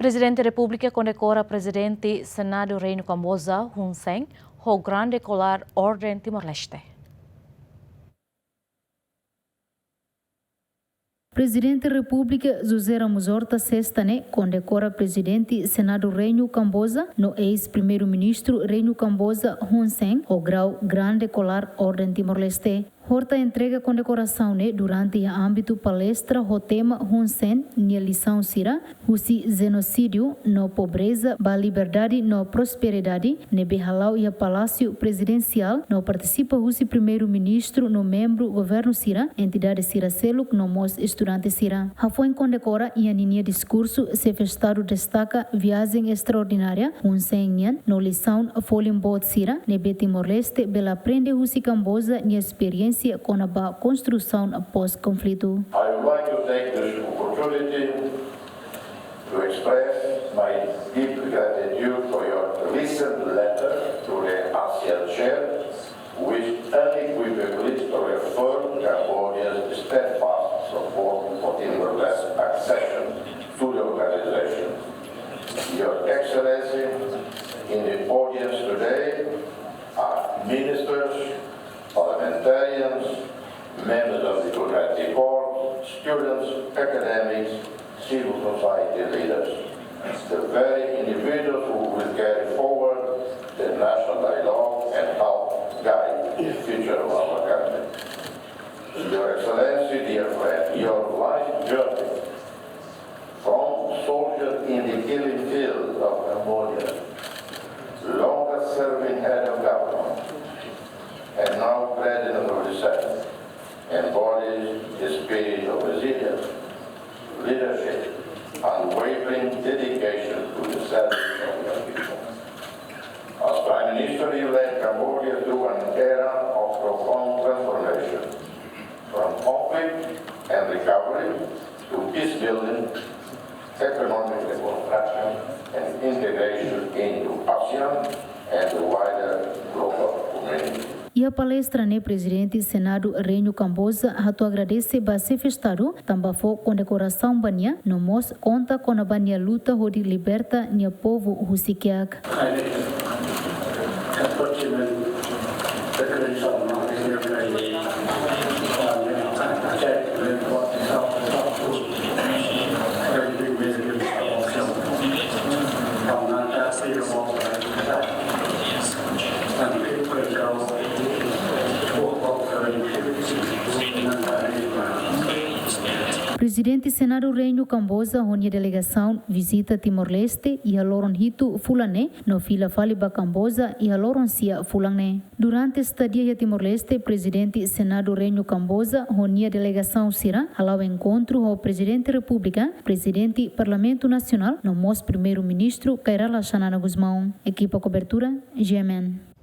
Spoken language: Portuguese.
Prezidente Repu blika kondekora Prezidente Senadu Reinu Kamboja Hun Sen, ho Grande Kolar Orden Timor-Leste. Presidente da República José Ramos Horta Sextane kondekora Prezidente Senadu Reinu Kamboja no ex-primeiro-ministro Reinu Kamboja Hun Sen, o grau Grande Kolar Orden Timor-Leste. Horta entrega condecoração durante o âmbito palestra o tema Hun Sen, na lição Sira, o genocídio, no pobreza, a liberdade, no prosperidade, nebe halau e a palácio presidencial, no participa o primeiro-ministro, no membro governo Sira, entidade Sira Seluk, no mos estudante Sira. A foi condecora e a linha discurso se festado destaca viagem extraordinária, Hun Sen, no lição Folimbot Sira, nebe Timor-Leste, bela aprende o Kamboja e experiência com a construção pós-conflito. I would like to take this opportunity to express my deep gratitude for your recent letter to the ASEAN Chair, which unequivocally reaffirmed Cambodia's steadfast support for Timor-Leste accession to the organization. Your Excellency, in the audience today are ministers, parliamentarians, members of the Grande Kolar, students, academics, civil society leaders, the very individuals who will carry forward the national dialogue and help guide the future of our country. Your Excellency, dear friend, your life journey from soldier in the killing field of Cambodia, longest serving head of government, and now President of the Senate, embodies the spirit of resilience, leadership, unwavering dedication to the service of your people. As Prime Minister, you led Cambodia through an era of profound transformation, from conflict and recovery to peace building, economic reconstruction, and integration into ASEAN and the wider global community. E a palestra ne Presidente Senadu Reinu Kamboja hatu agradece ba se festado tamba fo condecoração bania no mos conta com a bania luta hodi liberta nia povo husikiak. Presidente Senadu Reinu Kamboja Hun delegação visita Timor-Leste e a loron hitu fulane no fila faliba Kamboja e a loron sia fulane. Durante estadia a Timor-Leste, Presidente Senadu Reinu Kamboja Hun delegação Sira alau encontro o Presidente República, Presidente Parlamento Nacional, no mos primeiro-ministro Kairala Xanana Guzmão. Equipa cobertura, GMN.